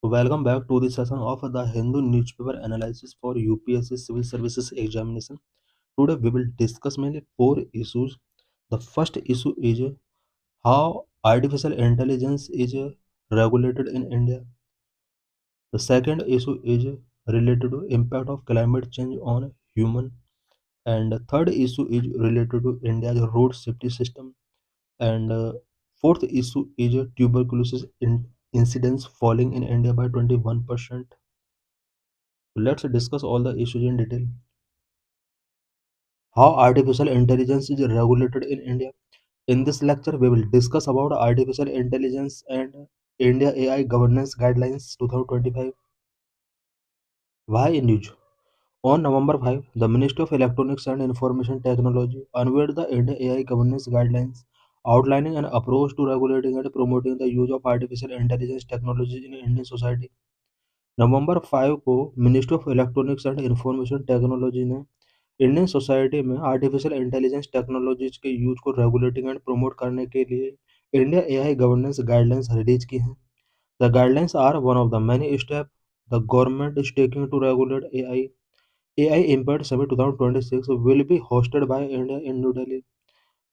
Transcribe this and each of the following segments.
Welcome back to the session of the Hindu newspaper analysis for UPSC Civil Services examination. Today we will discuss mainly four issues. The first issue is how artificial intelligence is regulated in India. The second issue is related to impact of climate change on human, and the third issue is related to India's road safety system, and fourth issue is tuberculosis incidence falling in India by 21%. Let's discuss all the issues in detail. How artificial intelligence is regulated in India. In this lecture, we will discuss about artificial intelligence and India AI Governance Guidelines 2025. Why in news? On November 5, the Ministry of Electronics and Information Technology unveiled the India AI Governance Guidelines, outlining an approach to regulating and promoting the use of artificial intelligence technologies in Indian society. नवंबर 5 को ministry of electronics and information technology ने Indian society में artificial intelligence technologies के use को regulating and promote करने के लिए India AI governance guidelines release की हैं. The guidelines are one of the many step the government is taking to regulate AI. AI impact summit 2026 will be hosted by India in New Delhi.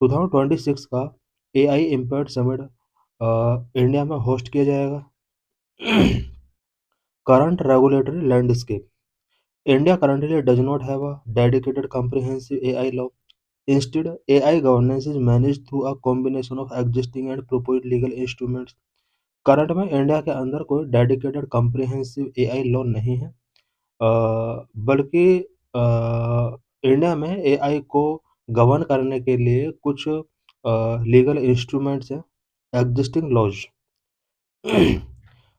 2026 का AI impact summit India में host किया जाएगा. Current regulatory landscape. India currently does not have a dedicated comprehensive AI law. Instead, AI governance is managed through a combination of existing and proposed legal instruments. Current में India के अंदर कोई dedicated comprehensive AI law नहीं है, बल्कि India में AI को govern करने के लिए कुछ लीगल इंस्ट्रूमेंट्स हैं, existing laws.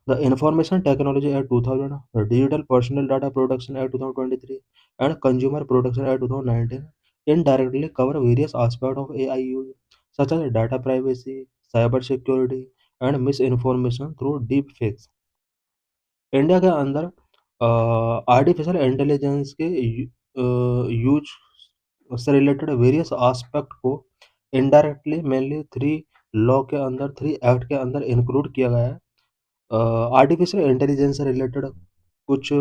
The Information Technology Act 2000, the Digital Personal Data Protection Act 2023, and Consumer Protection Act 2019 indirectly cover various aspects of AI use, such as data privacy, cyber security, and misinformation through deep fakes. India के अंदर artificial intelligence के use से related various aspect को indirectly mainly three law के अंदर, three act के अंदर include किया गया है. आर्टिफिशियल इंटेलिजेंस से रिलेटेड कुछ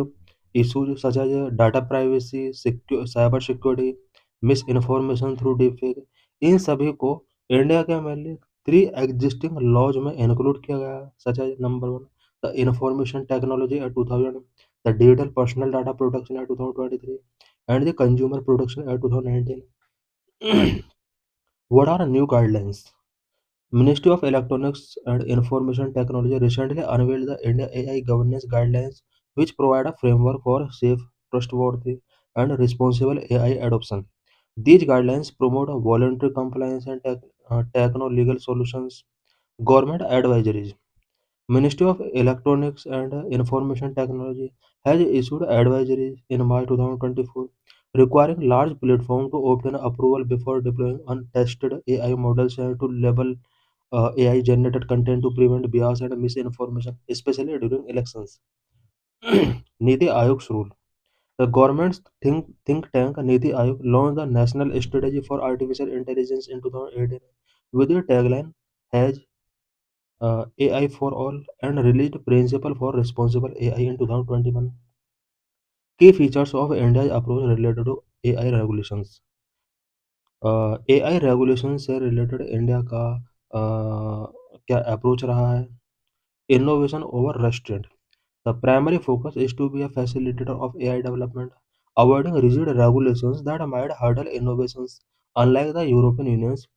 issues such as data privacy, cyber security, misinformation through deepfake, इन सभी को इंडिया के मेनली थ्री एग्जिस्टिंग लॉज में इंक्लूड किया गया है, such as number 1 the information technology act 2000, the digital personal data protection act 2023, and the consumer protection act 2019. What are new guidelines? Ministry of Electronics and Information Technology recently unveiled the India AI Governance Guidelines, which provide a framework for safe, trustworthy, and responsible AI adoption. These guidelines promote a voluntary compliance and techno-legal solutions. Government advisories. Ministry of Electronics and Information Technology has issued advisories in March 2024 requiring large platforms to obtain approval before deploying untested AI models and to label AI generated content to prevent bias and misinformation, especially during elections. Niti Ayog's rule. The government's think tank Niti Ayog launched the National Strategy for Artificial Intelligence in 2018 with the tagline has AI for all and released Principle for Responsible AI in 2021. Key features of India's approach related to AI regulations. AI regulation से related India का क्या approach रहा है. Innovation over restraint. The primary focus is to be a facilitator of AI development, avoiding rigid regulations that might hurdle innovations, unlike the European unions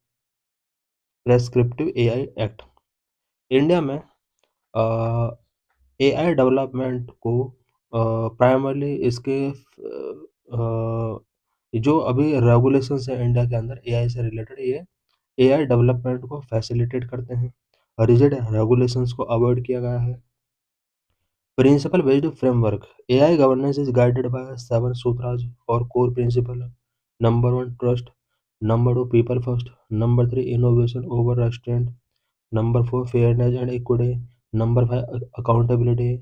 prescriptive AI act. India में AI development को primarily इसके जो अभी regulations है India के अंदर AI से related, ये एआई डेवलपमेंट को फैसिलिटेट करते हैं. रिजिड रेगुलेशंस को अवॉइड किया गया है. Principle based framework. AI governance is guided by 7 सूत्राज और core principle. Number 1 trust, number 2 people first, number 3 innovation over restaurant, number 4 fairness and equity, number 5 accountability,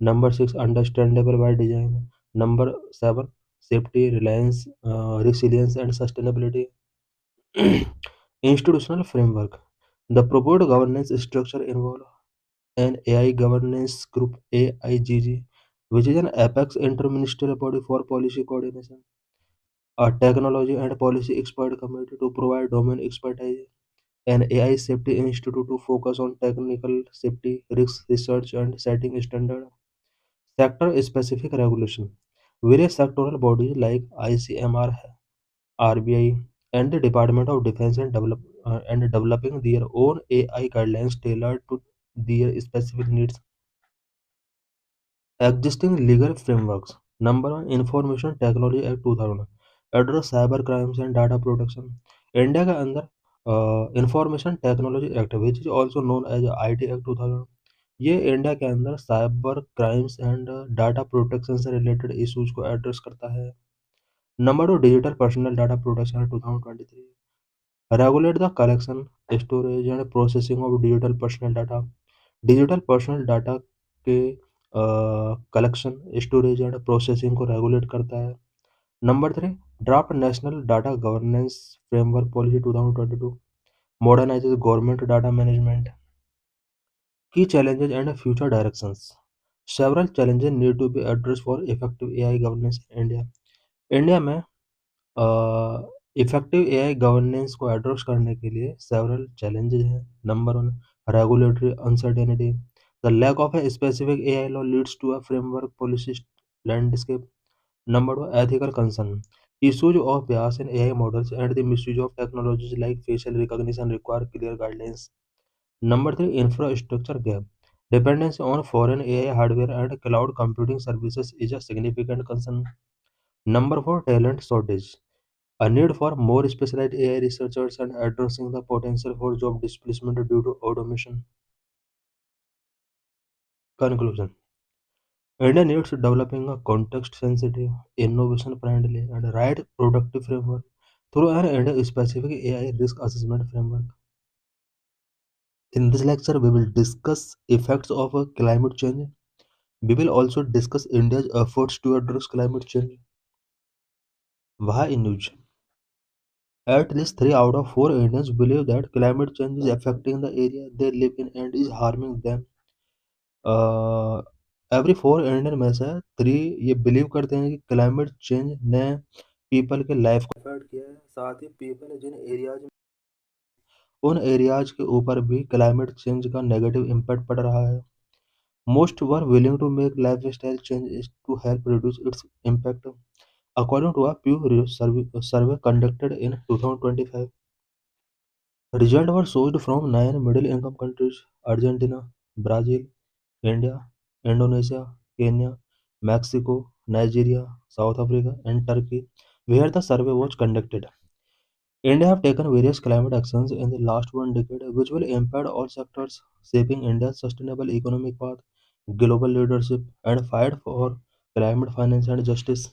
number 6 understandable by design, number 7 safety, Reliance, resilience and sustainability. Institutional framework. The proposed governance structure involve an AI governance group AIGG, which is an apex interministerial body for policy coordination, a technology and policy expert committee to provide domain expertise, an AI safety institute to focus on technical safety, risk research, and setting standard, sector specific regulation. Various sectoral bodies like ICMR, RBI, and the Department of Defense and developing their own AI guidelines tailored to their specific needs. Existing legal frameworks. Number one, Information Technology Act 2000 address cyber crimes and data protection. India के अंदर information technology act which is also known as IT act 2000, ये India के अंदर cyber crimes and data protection से related issues को address करता है. Number two, digital personal data protection 2023 regulate the collection, storage and processing of digital personal data. Digital personal data के collection, storage and processing को regulate करता है. Number three, draft national data governance framework policy 2022 modernises government data management. की challenges and future directions. Several challenges need to be addressed for effective AI governance in India. India में effective AI governance को address करने के लिए several challenges हैं. Number one, regulatory uncertainty. The lack of a specific AI law leads to a framework policy landscape. Number two, ethical concern. Issues of bias in AI models and the misuse of technologies like facial recognition require clear guidelines. Number three, infrastructure gap. Dependency on foreign AI hardware and cloud computing services is a significant concern. Number four, talent shortage. A need for more specialized AI researchers and addressing the potential for job displacement due to automation. Conclusion. India needs developing a context-sensitive, innovation-friendly, and right productive framework through an India-specific AI risk assessment framework. In this lecture, we will discuss effects of climate change. We will also discuss India's efforts to address climate change. Why in news? At least 3 out of 4 Indians believe that climate change is affecting the area they live in and is harming them. Every 4 Indian में से 3 ये believe करते हैं कि climate change ने people के life को affect किया है. साथ ही पीपल जिन एरियाज उन एरियाज के ऊपर भी क्लाइमेट चेंज का नेगेटिव इम्पैक्ट पड़ रहा है. Most were willing to make lifestyle change to help reduce its impact. According to a Pew survey conducted in 2025, results were sourced from 9 middle-income countries: Argentina, Brazil, India, Indonesia, Kenya, Mexico, Nigeria, South Africa, and Turkey, where the survey was conducted. India have taken various climate actions in the last one decade, which will impact all sectors, shaping India's sustainable economic path, global leadership, and fight for climate finance and justice.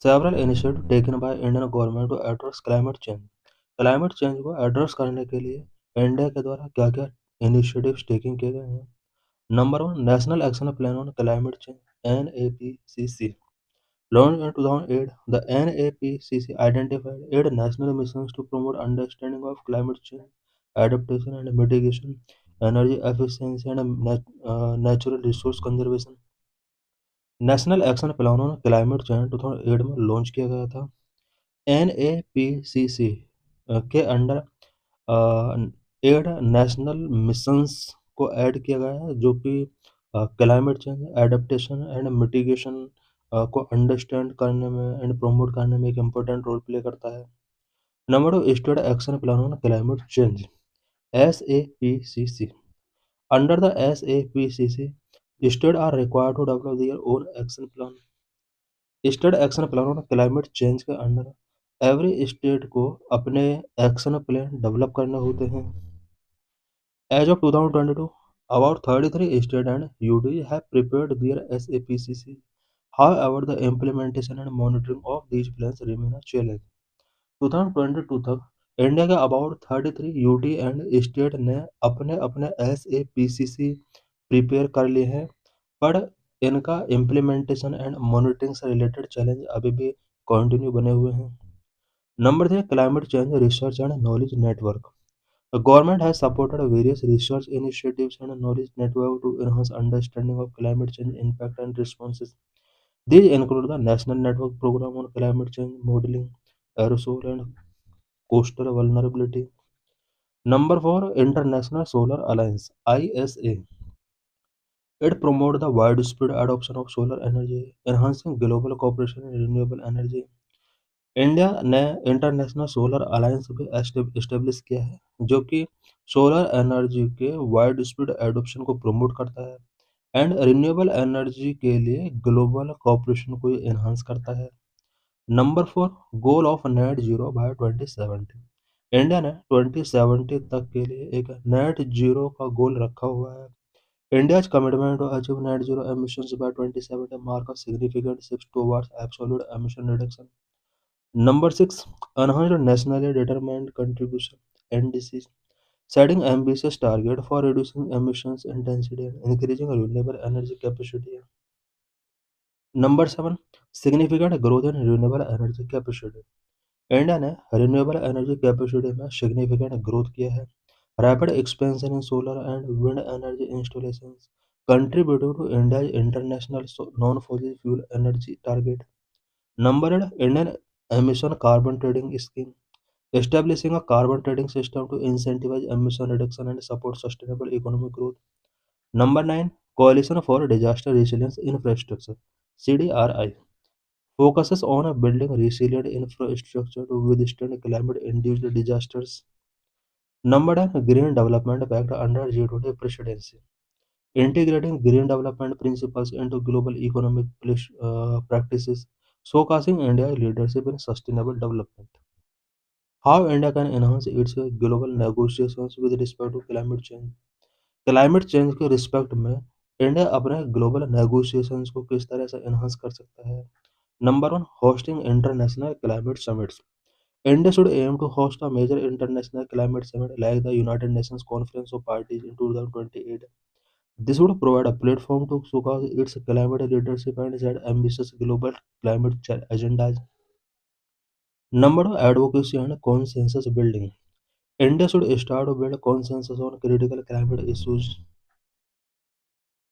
Several initiatives taken by Indian government to address climate change. Climate change को address करने के लिए India के द्वारा क्या क्या initiatives taking किए गए हैं. Number one, national action plan on climate change NAPCC. Launched in 2008, the NAPCC identified 8 national missions to promote understanding of climate change, adaptation and mitigation, energy efficiency and natural resource conservation. National action plan on climate change 2008 में launch किया गया था. NAPCC के under 8 national missions को add किया गया है जो कि climate change, adaptation and mitigation को अंडरस्टैंड करने में एंड प्रमोट करने में एक इम्पोर्टेंट रोल प्ले करता है. Number to, state action plan on climate change SAPCC. Under the SAPCC, states are required to develop their own action plan. State action plan on climate change के under every state को अपने action plan develop करने होते हैं. As of 2022, about 33 states and UTs have prepared their SAPCC. However, the implementation and monitoring of these plans remain a challenge. 2022 तक India के about 33 UT and state ने अपने अपने SAPCC प्रिपेयर कर लिए हैं, पर इनका इम्प्लीमेंटेशन एंड मॉनिटरिंग से रिलेटेड चैलेंज अभी भी कंटिन्यू बने हुए हैं. Number 3, climate change research and knowledge network. The government has supported various research initiatives and a knowledge network to enhance understanding of climate change impact and responses. These include the National Network Program on Climate Change Modeling, Aerosol and Coastal Vulnerability. Number 4, International Solar Alliance (ISA). It promotes the widespread adoption of solar energy, enhancing global cooperation in renewable energy. India ने international solar alliance भी establish किया है, जो कि solar energy के wide spread adoption को promote करता है एंड रिन्यूएबल एनर्जी के लिए ग्लोबल कॉपरेशन को एनहांस करता है। Number 4, goal of net zero by 2070। India ने 2070 तक के लिए एक नेट जीरो का गोल रखा हुआ है। India's commitment to achieve net zero emissions by 2070 mark a significant step towards absolute emission reduction. Number 6, enhanced nationally determined contribution (NDCs), setting ambitious target for reducing emissions intensity and increasing renewable energy capacity. Number 7, significant growth in renewable energy capacity. India ने renewable energy capacity में significant growth किया है। Rapid expansion in solar and wind energy installations contributing to India's international non fossil fuel energy target. Number 8, Indian emission carbon trading scheme establishing a carbon trading system to incentivize emission reduction and support sustainable economic growth. Number 9, Coalition for Disaster Resilience Infrastructure (CDRI) focuses on building resilient infrastructure to withstand climate-induced disasters. Number 10, Green Development Pact under G20 presidency, integrating green development principles into global economic practices, showcasing India's leadership in sustainable development. How India can enhance its global negotiations with respect to climate change? Climate change के respect में India अपने global negotiations को किस तरह से enhance कर सकता है? Number 1, hosting international climate summits. India should aim to host a major international climate summit like the United Nations Conference of Parties in 2028. This would provide a platform to showcase its climate leadership and set ambitious global climate agendas. Number 2, advocacy and consensus building. India should start to build consensus on critical climate issues,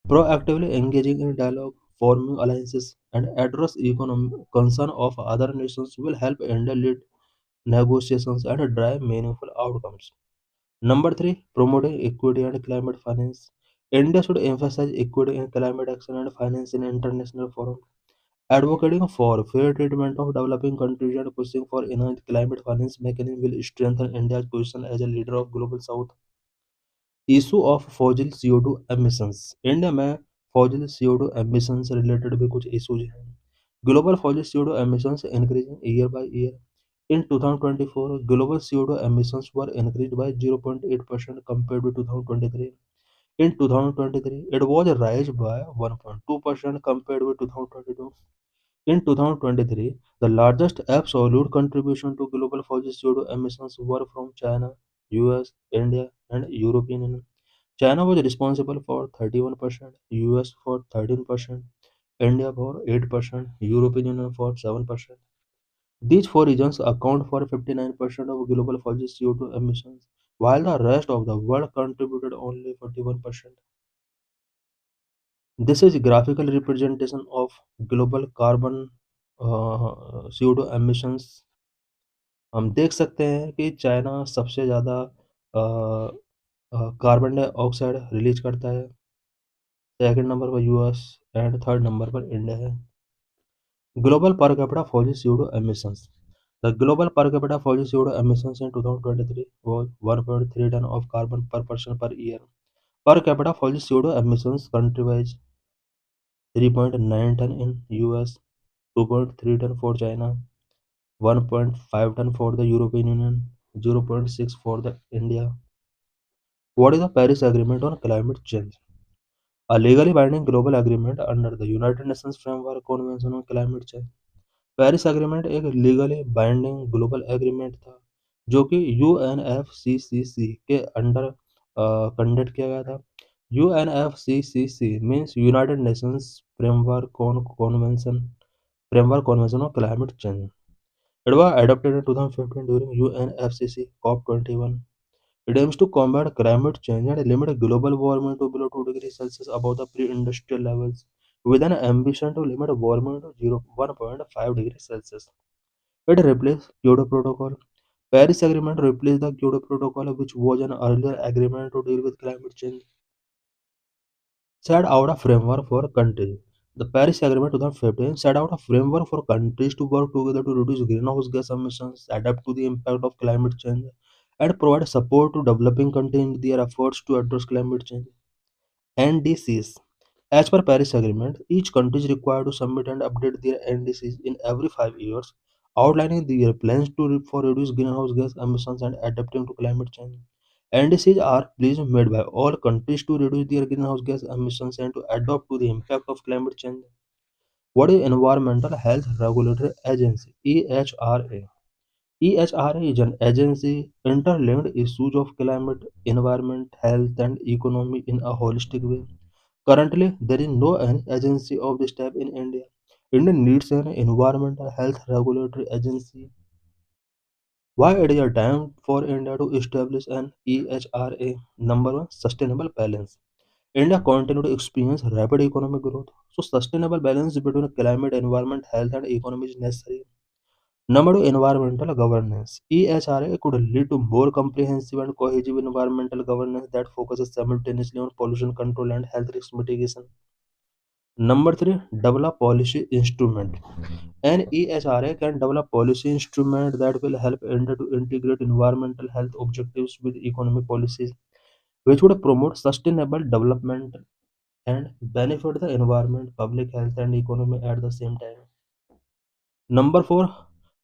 proactively engaging in dialogue, forming alliances, and address economic concern of other nations will help India lead negotiations and drive meaningful outcomes. Number 3, promoting equity and climate finance. India should emphasize equity in climate action and finance in international forums, advocating for fair treatment of developing countries and pushing for enhanced climate finance mechanism will strengthen India's position as a leader of global south. Issue of fossil CO2 emissions. India में fossil CO2 emission से related भी कुछ issues हैं। Global fossil CO2 emissions increasing year by year. In 2024 global CO2 emissions were increased by 0.8% compared to 2023. In 2023, it was raised by 1.2% compared with 2022. In 2023, the largest absolute contribution to global fossil CO2 emissions were from China, US, India, and European Union. China was responsible for 31%, US for 13%, India for 8%, European Union for 7%. These four regions account for 59% of global fossil CO2 emissions, while the rest of the world contributed only 41%. This is graphical representation of global carbon CO2 emissions। हम देख सकते हैं कि China सबसे ज़्यादा carbon dioxide release करता है, second number पर यूएस एंड थर्ड नंबर पर इंडिया है। Global per capita fossil CO2 emissions. The global per capita fossil CO2 emissions in 2023 was 1.3 ton of carbon per person per year. Per capita fossil CO2 emissions country-wise 3.9 ton in US, 2.3 ton for China, 1.5 ton for the European Union, 0.6 for the India. What is the Paris Agreement on Climate Change? A legally binding global agreement under the United Nations Framework Convention on Climate Change. Paris agreement एक legally binding global agreement था जो कि UNFCCC के under conduct किया गया था। UNFCCC means United Nations framework convention on climate change. It was adopted in 2015 during UNFCCC COP21. It aims to combat climate change and limit global warming to below 2 degrees Celsius above the pre-industrial levels, with an ambition to limit warming to 1.5 degrees Celsius. It replaced Kyoto Protocol. Paris Agreement replaced the Kyoto Protocol, which was an earlier agreement to deal with climate change. Set out a framework for countries. The Paris Agreement 2015 set out a framework for countries to work together to reduce greenhouse gas emissions, adapt to the impact of climate change, and provide support to developing countries in their efforts to address climate change. NDCs. As per Paris Agreement, each country is required to submit and update their NDCs in every 5 years, outlining their plans for reduce greenhouse gas emissions and adapting to climate change. NDCs are pledges made by all countries to reduce their greenhouse gas emissions and to adapt to the impact of climate change. What is Environmental Health Regulatory Agency (EHRA)? EHRA is an agency interlinked issues of climate, environment, health, and economy in a holistic way. Currently, there is no any agency of this type in India. India needs an environmental health regulatory agency. Why it is a time for India to establish an EHRA? Number one, sustainable balance. India continues to experience rapid economic growth, so sustainable balance between climate, environment, health, and economy is necessary. Number two, environmental governance. EHRA could lead to more comprehensive and cohesive environmental governance that focuses simultaneously on pollution control and health risk mitigation. Number three, develop policy instrument. An EHRA can develop policy instrument that will help India to integrate environmental health objectives with economic policies, which would promote sustainable development and benefit the environment, public health, and economy at the same time. Number four,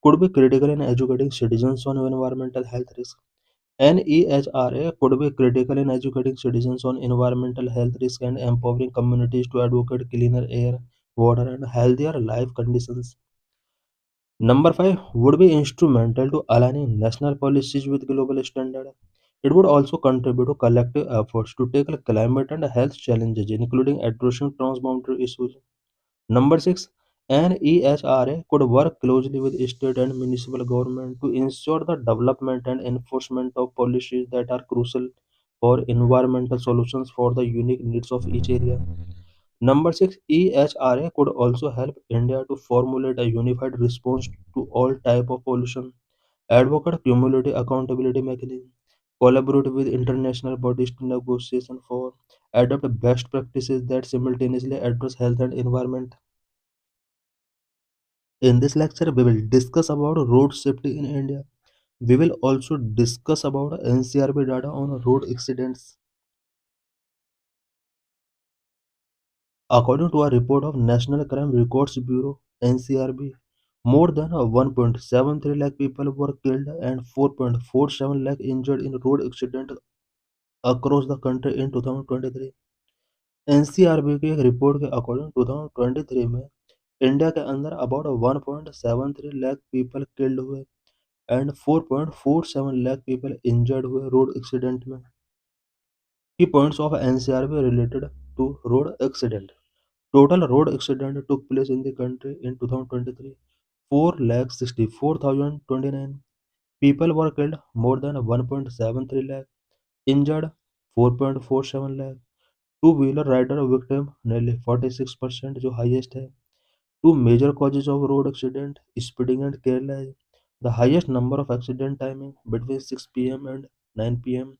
could be critical in educating citizens on environmental health risk. An EHRA could be critical in educating citizens on environmental health risk and empowering communities to advocate cleaner air, water, and healthier life conditions. Number five would be instrumental to aligning national policies with global standards. It would also contribute to collective efforts to tackle climate and health challenges, including addressing transboundary issues. Number six, an EHRA could work closely with state and municipal government to ensure the development and enforcement of policies that are crucial for environmental solutions for the unique needs of each area. Number six, EHRA could also help India to formulate a unified response to all type of pollution, advocate cumulative accountability mechanism, collaborate with international bodies to negotiation for adopt best practices that simultaneously address health and environment. In this lecture, we will discuss about road safety in India. We will also discuss about NCRB data on road accidents. According to a report of National Crime Records Bureau (NCRB), more than 1.73 lakh people were killed and 4.47 lakh injured in road accidents across the country in 2023. NCRB के एक report के according 2023 में India के अंदर about 1.73 lakh people killed हुए and 4.47 lakh people injured हुए road accident में. Key points of NCRB related to road accident. Total road accident took place in the country in 2023. 4,64,029 people were killed, more than 1.73 lakh, injured 4.47 lakh. Two-wheeler rider victim nearly 46% जो highest है. Two major causes of road accident, speeding and careless. The highest number of accident timing between 6 p.m. and 9 p.m.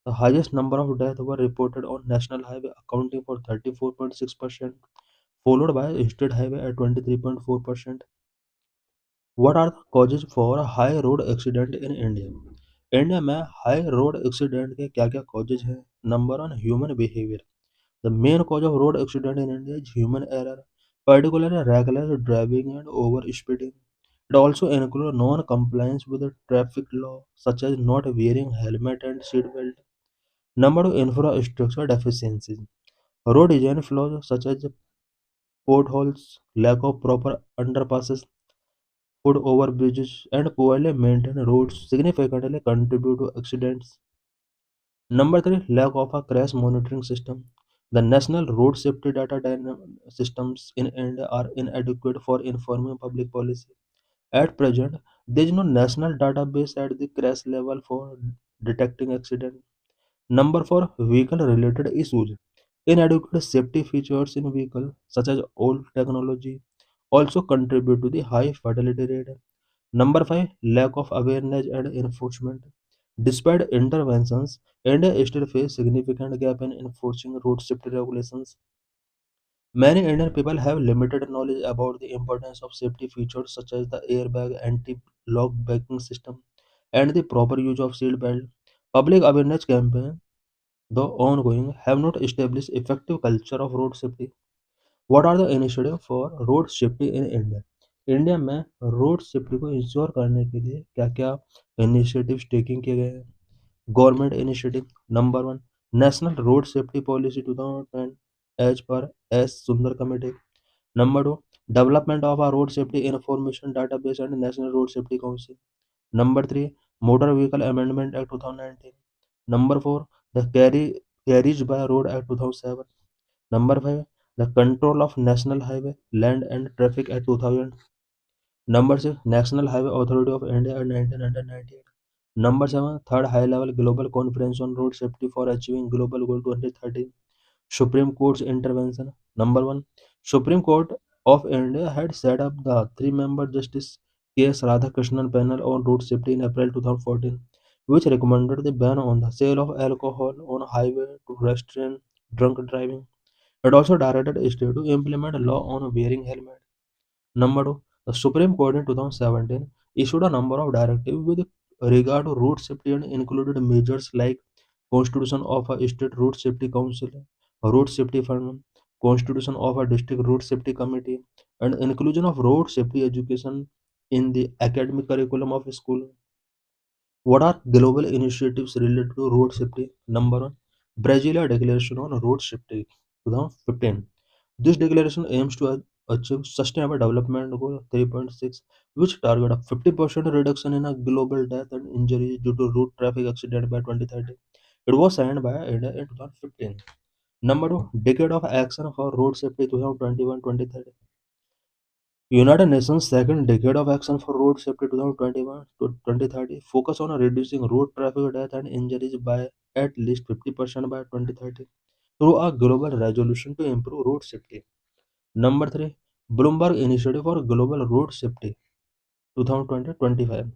The highest number of deaths were reported on national highway, accounting for 34.6%, followed by state highway at 23.4%. What are the causes for high road accident in India? India में high road accident के क्या क्या causes हैं. Number one, human behaviour. The main cause of road accident in India is human error, particularly reckless driving and over speeding. It also includes non-compliance with the traffic law, such as not wearing helmet and seat belt. Number two, infrastructure deficiencies. Road design flaws such as potholes, lack of proper underpasses, foot overbridges, and poorly maintained roads significantly contribute to accidents. Number three, lack of a crash monitoring system. The national road safety data systems in India are inadequate for informing public policy. At present, there is no national database at the crash level for detecting accident. Number 4, vehicle related issues. Inadequate safety features in vehicle such as old technology also contribute to the high fatality rate. Number 5, lack of awareness and enforcement. Despite interventions, India still faces significant gap in enforcing road safety regulations. Many Indian people have limited knowledge about the importance of safety features such as the airbag, anti-lock braking system, and the proper use of seat belt. Public awareness campaigns, though ongoing, have not established effective culture of road safety. What are the initiatives for road safety in India? India में road safety को ensure करने के लिए क्या क्या initiatives taking किए गए हैं? Government initiative number one, national road safety policy 2010 as per S Sundar committee. Number two, development of a road safety information database and national road safety council. Number three, motor vehicle amendment act 2019. Number four, the carriage by road act 2007. Number 5, the control of National Highway, Land and Traffic Act 2000. Number 6, National Highway Authority of India Act 1998. Number 7, Third High Level Global Conference on Road Safety for Achieving Global Goal 2030. Supreme Court's intervention. Number 1, Supreme Court of India had set up the three-member Justice K.S. Radhakrishnan panel on road safety in April 2014, which recommended the ban on the sale of alcohol on highway to restrain drunk driving. It also directed a state to implement a law on wearing helmet. Number two, the Supreme Court in 2017 issued a number of directives with regard to road safety and included measures like constitution of a state road safety council, a road safety fund, constitution of a district road safety committee, and inclusion of road safety education in the academic curriculum of school. What are global initiatives related to road safety? Number one, Brasilia Declaration on Road Safety 2015. This declaration aims to achieve Sustainable Development Goal 3.6, which target a 50% reduction in a global death and injuries due to road traffic accident by 2030. It was signed by India in 2015. Number two, Decade of Action for Road Safety 2021-2030. United Nations second decade of action for road safety 2021 to 2030 focus on reducing road traffic death and injuries by at least 50% by 2030 through a global resolution to improve road safety. Number 3, Bloomberg Initiative for Global Road Safety 2020-25.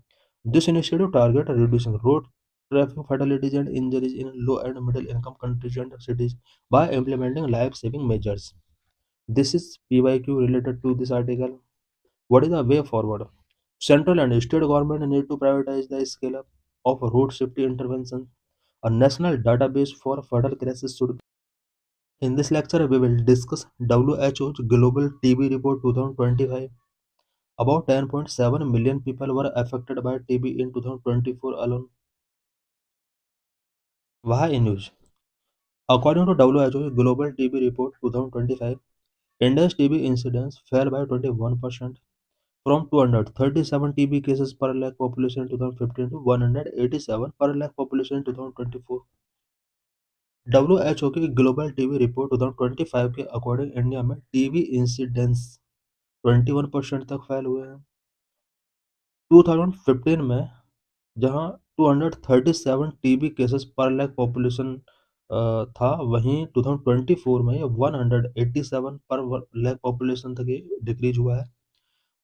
This initiative targets reducing road traffic fatalities and injuries in low and middle income countries and cities by implementing life-saving measures. This is PYQ related to this article. What is the way forward? Central and state government need to prioritize the scale up of road safety intervention. A national database for fatal crashes should be. In this lecture, we will discuss WHO's Global TB Report 2025. About 10.7 million people were affected by TB in 2024 alone. Why in news? According to WHO's Global TB Report 2025, India's TB incidence fell by 21% from 237 TB cases per lakh population in 2015 to 187 per lakh population in 2024. WHO के global TB report 2025 के according India में TB incidence 21% तक फैल हुए हैं. 2015 में जहां 237 TB cases पर लाख पॉपुलेशन था, वहीं 2024 में ये 187 पर लाख पॉपुलेशन तक ये डिक्रीज हुआ है.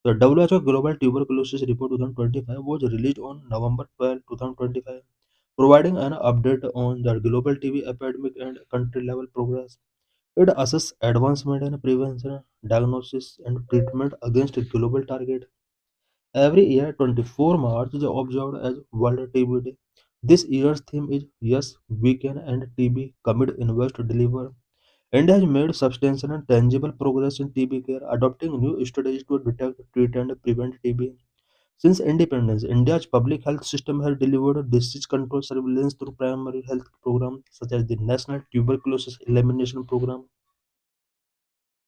The WHO Global Tuberculosis Report 2025 was released on November 12, 2025, providing an update on the global TB epidemic and country-level progress. It assesses advancement in prevention, diagnosis, and treatment against a global target. Every year, 24 March is observed as World TB Day. This year's theme is Yes, We Can End TB, Commit, Invest, Deliver. India has made substantial and tangible progress in TB care, adopting new strategies to detect, treat, and prevent TB. Since independence, India's public health system has delivered disease control surveillance through primary health programs such as the National Tuberculosis Elimination Program.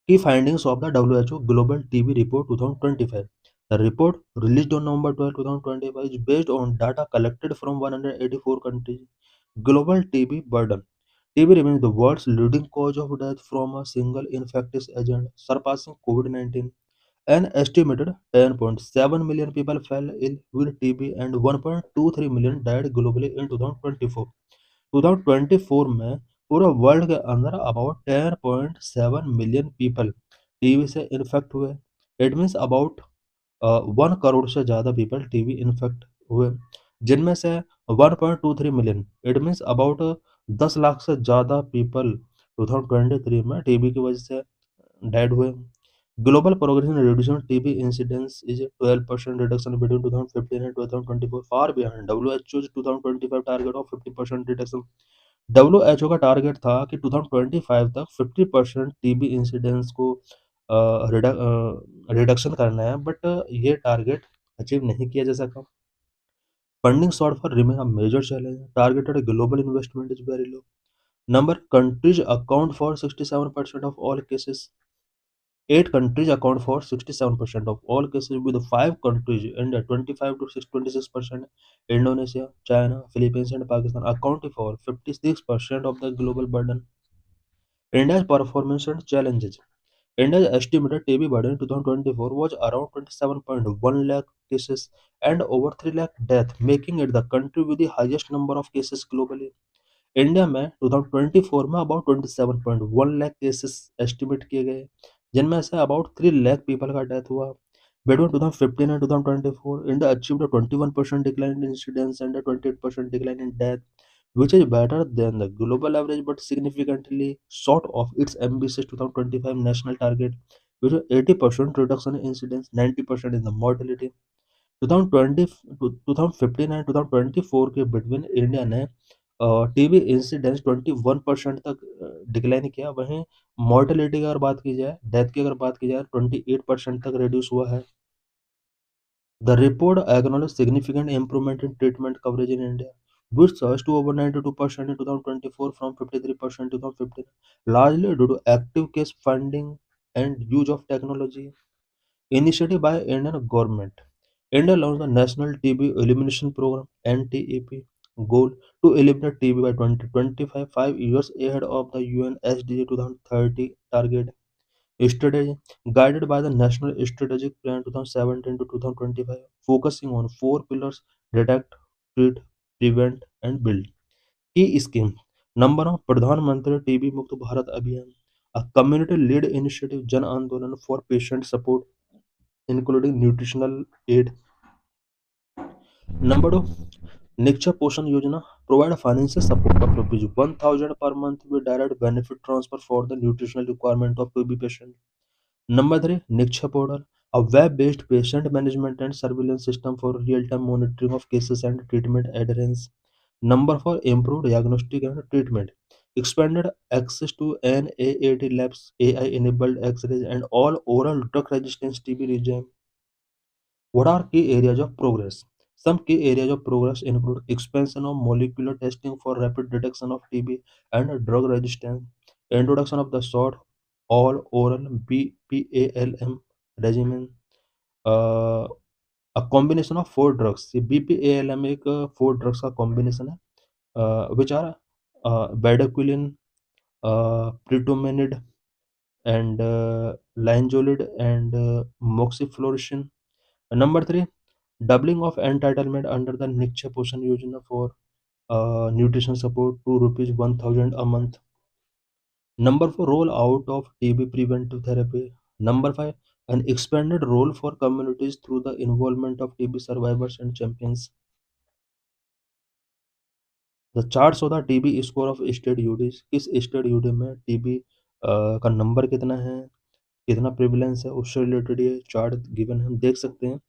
Key findings of the WHO Global TB Report 2025. The report, released on November 12, 2025, is based on data collected from 184 countries. Global TB burden. TB remains the world's leading cause of death from a single infectious agent, surpassing COVID-19. An estimated 10.7 million people fell ill with TB and 1.23 million died globally in 2024. 2024 में पूरे world के अंदर about 10.7 million people TB से infect हुए। It means about 1 crore से ज़्यादा people TB infect हुए, जिनमें से 1.23 million it means about 10 lakh से ज़्यादा पीपल 2023 में टीबी की वजह से डेड हुए। Global progress in reducing TB incidence is 12% reduction between 2015 and 2024, far behind WHO 2025 target of 50% reduction. WHO का टारगेट था कि 2025 तक 50% टीबी इंसिडेंस को रिडक्शन करना है, बट ये टारगेट अचीव नहीं किया जा सका। Funding short for remain a major challenge, targeted global investment is very low. Number countries account for 67% of all cases. 8 countries account for 67% of all cases, with 5 countries and 25 to 26%. Indonesia, China, Philippines, and Pakistan accounting for 56% of the global burden. India's performance and challenges. India's estimated TB burden in 2024 was around 27.1 lakh cases and over 3 lakh deaths, making it the country with the highest number of cases globally. India में 2024 में about 27.1 lakh cases estimate किए गए, जिनमें say about 3 lakh people का death हुआ। Between 2015 and 2024, India achieved a 21% decline in incidence and a 28% decline in death, which is better than the global average but significantly short of its ambitious 2025 national target, which is 80% reduction in incidence, 90% in the mortality. 2020 2015 and 2024 के between India ने TB incidence 21% तक decline किया। वहीं mortality की अगर बात की जाए, डेथ की अगर बात की जाए, 28% तक रिड्यूस हुआ है। The report acknowledge significant improvement in treatment coverage in India, which surged to over 92% in 2024 from 53% in 2015, largely due to active case finding and use of technology. Initiative by Indian government. India launched the National TB Elimination Program (NTEP) goal to eliminate TB by 2025, 5 years ahead of the UN SDG 2030 target. Strategy guided by the National Strategic Plan 2017 to 2025, focusing on 4 pillars: detect, treat, prevent, and build. Key scheme. Number one, प्रधानमंत्री TB मुक्त भारत अभियान, a community-led initiative जन आंदोलन for patient support including nutritional aid. Number two, Niksha Poshan Yojana provide financial support of rupees 1000 per month with direct benefit transfer for the nutritional requirement of TB patient. Number three, Niksha Portal, a web-based patient management and surveillance system for real-time monitoring of cases and treatment adherence. Number four, improved diagnostic and treatment, expanded access to NAAT labs, AI-enabled X-rays, and all oral drug resistance TB regime. What are key areas of progress? Some key areas of progress include expansion of molecular testing for rapid detection of TB and drug resistance, introduction of the short all oral BPALM regimen, uh, a combination of 4 drugs. ये BPALM एक 4 drugs का combination है, which are bedaquiline, pretomanid, and linezolid, and moxifloxacin. Number three, doubling of entitlement under the Niksha Poshan Yojana for nutrition support to rupees 1000 a month. Number four, roll out of TB preventive therapy. Number five, an expanded role for communities through the involvement of TB survivors and champions. The charts of the TB score of state UDs, किस state UD में TB का number कितना है, कितना prevalence है, उससे related ये chart given है, हम देख सकते हैं।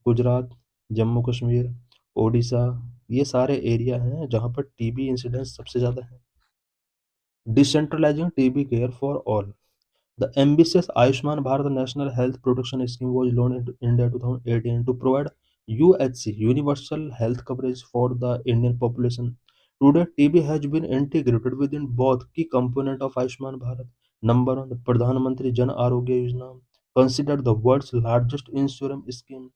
गुजरात, जम्मू कश्मीर, ओडिशा, ये सारे एरिया हैं जहाँ पर टीबी इंसिडेंस सबसे ज़्यादा है। Decentralising TB care for all, the ambitious Ayushman Bharat national health protection scheme was launched in India 2018 to provide UHC universal health coverage for the Indian population. Today, TB has been integrated within both key components of Ayushman Bharat. Number one, the Pradhan Mantri Jan Arogya Yojana, considered the world's largest insurance scheme.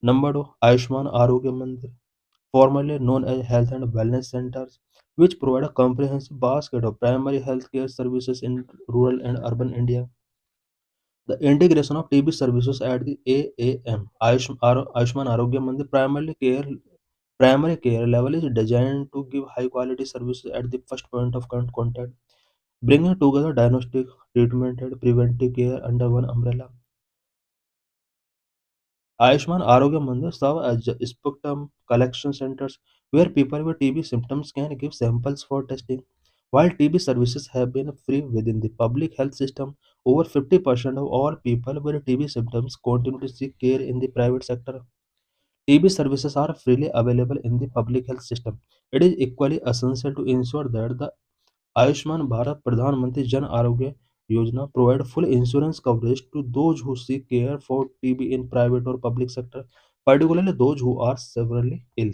Number two, Ayushman Arogya Mandir, formerly known as health and wellness centers, which provide a comprehensive basket of primary health care services in rural and urban India. The integration of TB services at the AAM Ayushman Arogya Mandir primary care level is designed to give high quality services at the first point of contact, bringing together diagnostic, treatment, and preventive care under one umbrella. Ayushman Arogya Mandir serve as spectrum collection centers where people with TB symptoms can give samples for testing. While TB services have been free within the public health system, over 50% of all people with TB symptoms continue to seek care in the private sector. TB services are freely available in the public health system. It is equally essential to ensure that the Ayushman Bharat Pradhan Mantri Jan Arogya Yojana provide full insurance coverage to those who seek care for TB in private or public sector, particularly those who are severely ill.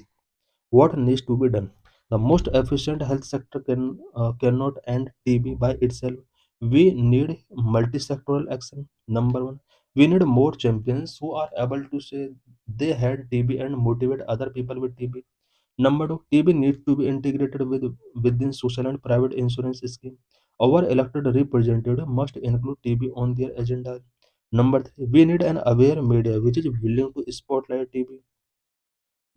What needs to be done? The most efficient health sector cannot end TB by itself. We need multi-sectoral action. Number one, we need more champions who are able to say they had TB and motivate other people with TB. Number two, TB needs to be integrated within social and private insurance scheme. Our elected representative must include TB on their agenda. Number three, we need an aware media which is willing to spotlight TB.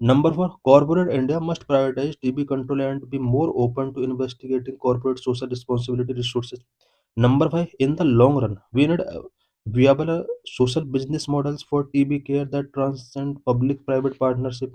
Number four, corporate India must prioritize TB control and be more open to investigating corporate social responsibility resources. Number five, in the long run, we need viable social business models for TB care that transcend public-private partnership.